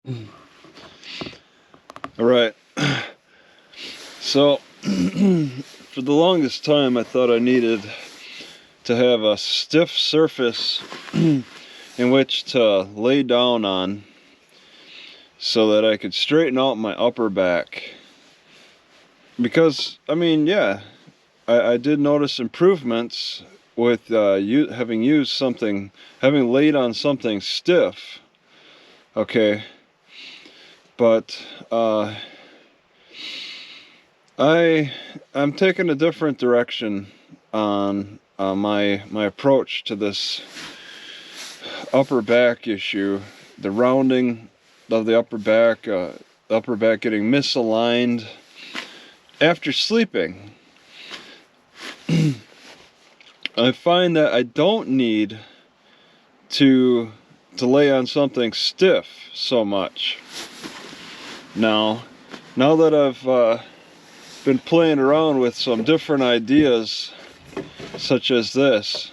All right. So, for the longest time, I thought I needed to have a stiff surface in which to lay down on so that I could straighten out my upper back. Because, I mean, yeah, I did notice improvements with having used something, having laid on something stiff. Okay. But, I'm taking a different direction on my approach to this upper back issue, the rounding of the upper back getting misaligned after sleeping. I find that I don't need to lay on something stiff so much. Now that I've been playing around with some different ideas such as this,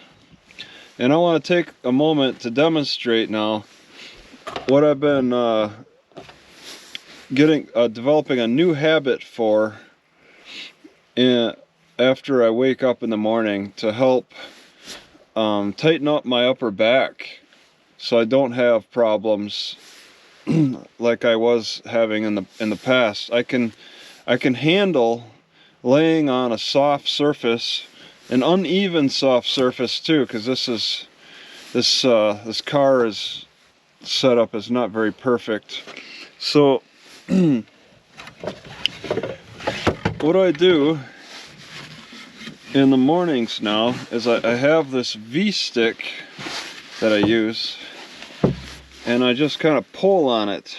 and I want to take a moment to demonstrate now what I've been developing a new habit for after I wake up in the morning to help tighten up my upper back so I don't have problems like I was having in the past. I can handle laying on a soft surface, an uneven soft surface too, because this car is set up is not very perfect. So what I do in the mornings now is I have this V-stick that I use, and I just kind of pull on it.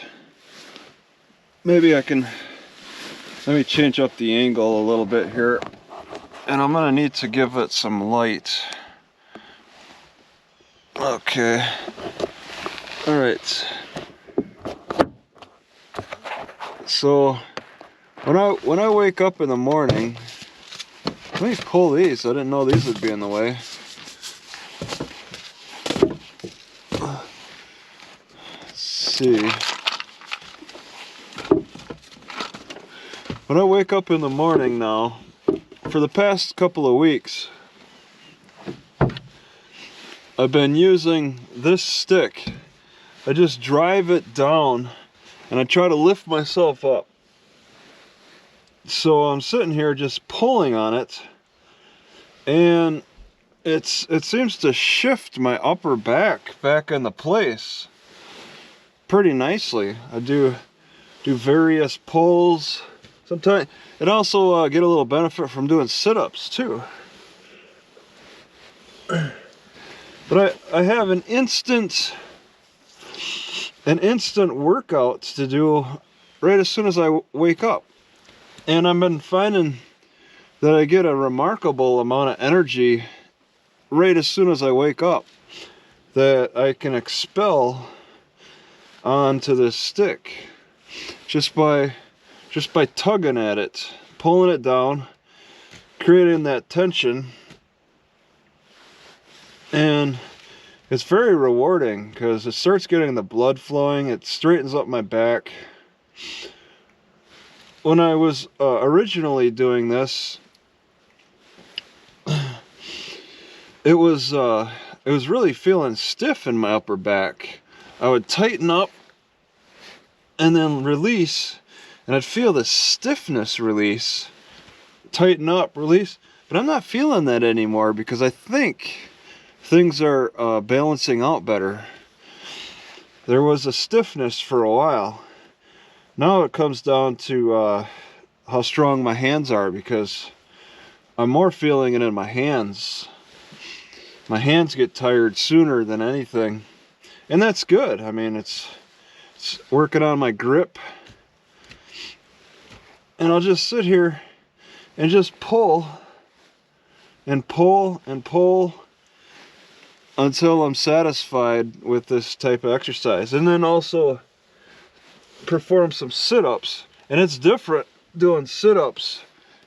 Maybe let me change up the angle a little bit here, and I'm gonna need to give it some light. Okay. All right. So when I wake up in the morning, let me pull these. I didn't know these would be in the way. Let's see. When I wake up in the morning now, for the past couple of weeks, I've been using this stick. I just drive it down and I try to lift myself up. So I'm sitting here just pulling on it, and it seems to shift my upper back into place pretty nicely. I do various pulls. Sometimes it also get a little benefit from doing sit-ups too. But I have an instant workout to do right as soon as I wake up. And I've been finding that I get a remarkable amount of energy right as soon as I wake up that I can expel onto this stick just by tugging at it, pulling it down, creating that tension. And it's very rewarding because it starts getting the blood flowing. It straightens up my back. When I was originally doing this, it was really feeling stiff in my upper back. I would tighten up and then release, and I'd feel the stiffness release, tighten up, release. But I'm not feeling that anymore because I think things are balancing out better. There was a stiffness for a while. Now it comes down to how strong my hands are, because I'm more feeling it in my hands. My hands get tired sooner than anything, and that's good. I mean, it's working on my grip. And I'll just sit here and just pull and pull and pull until I'm satisfied with this type of exercise. And then also perform some sit-ups. And it's different doing sit-ups,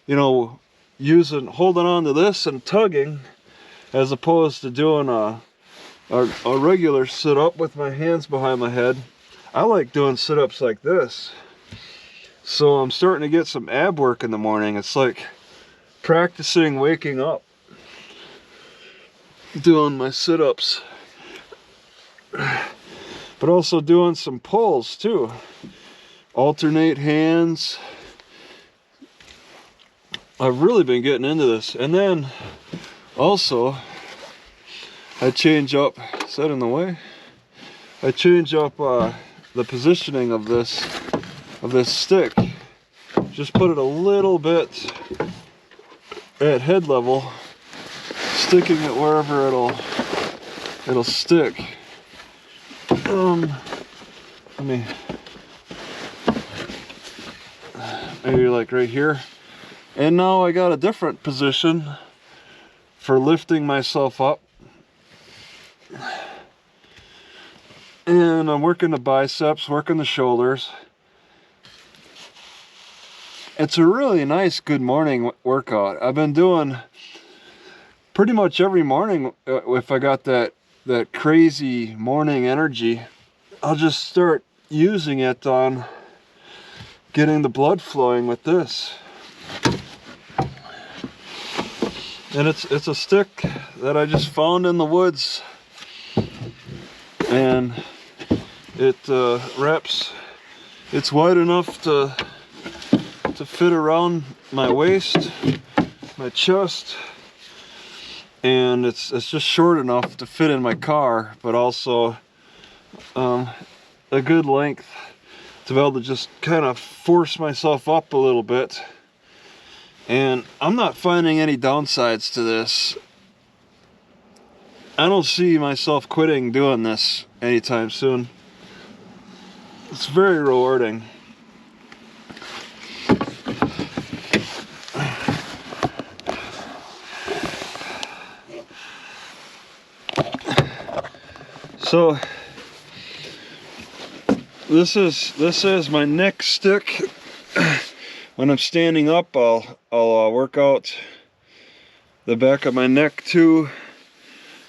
you know, holding on to this and tugging, as opposed to doing a regular sit-up with my hands behind my head. I like doing sit-ups like this. So I'm starting to get some ab work in the morning. It's like practicing waking up, doing my sit-ups, but also doing some pulls too. Alternate hands. I've really been getting into this. And then also I change up, is that in the way? I change up the positioning of this stick. Just put it a little bit at head level, sticking it wherever it'll stick. Maybe like right here. And now I got a different position for lifting myself up. And I'm working the biceps, working the shoulders. It's a really nice good morning workout. I've been doing pretty much every morning. If I got that crazy morning energy, I'll just start using it on getting the blood flowing with this. And it's a stick that I just found in the woods, and it wraps. It's wide enough to fit around my waist, my chest, and it's just short enough to fit in my car, but also a good length to be able to just kind of force myself up a little bit. And I'm not finding any downsides to this. I don't see myself quitting doing this anytime soon. It's very rewarding. So this is my neck stick. When I'm standing up, I'll work out the back of my neck too,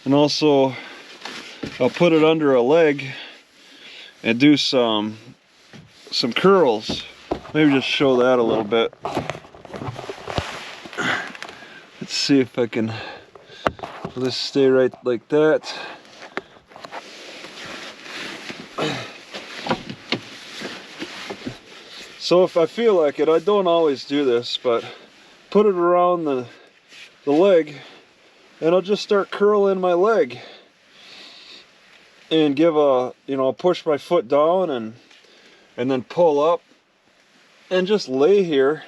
and also I'll put it under a leg and do some curls. Maybe just show that a little bit. Let's see if I can just stay right like that. So if I feel like it, I don't always do this, but put it around the leg, and I'll just start curling my leg and give push my foot down and then pull up and just lay here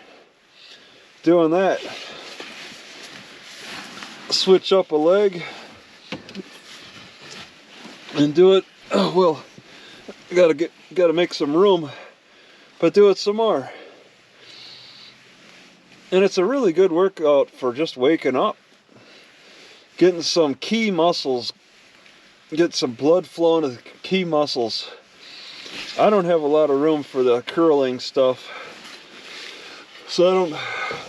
doing that. Switch up a leg and do it. Oh, well, gotta make some room. But do it some more. And it's a really good workout for just waking up. Getting some key muscles. Get some blood flowing to the key muscles. I don't have a lot of room for the curling stuff, so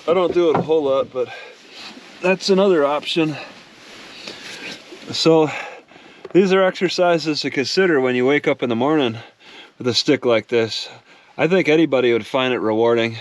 I don't do it a whole lot, but that's another option. So these are exercises to consider when you wake up in the morning with a stick like this. I think anybody would find it rewarding.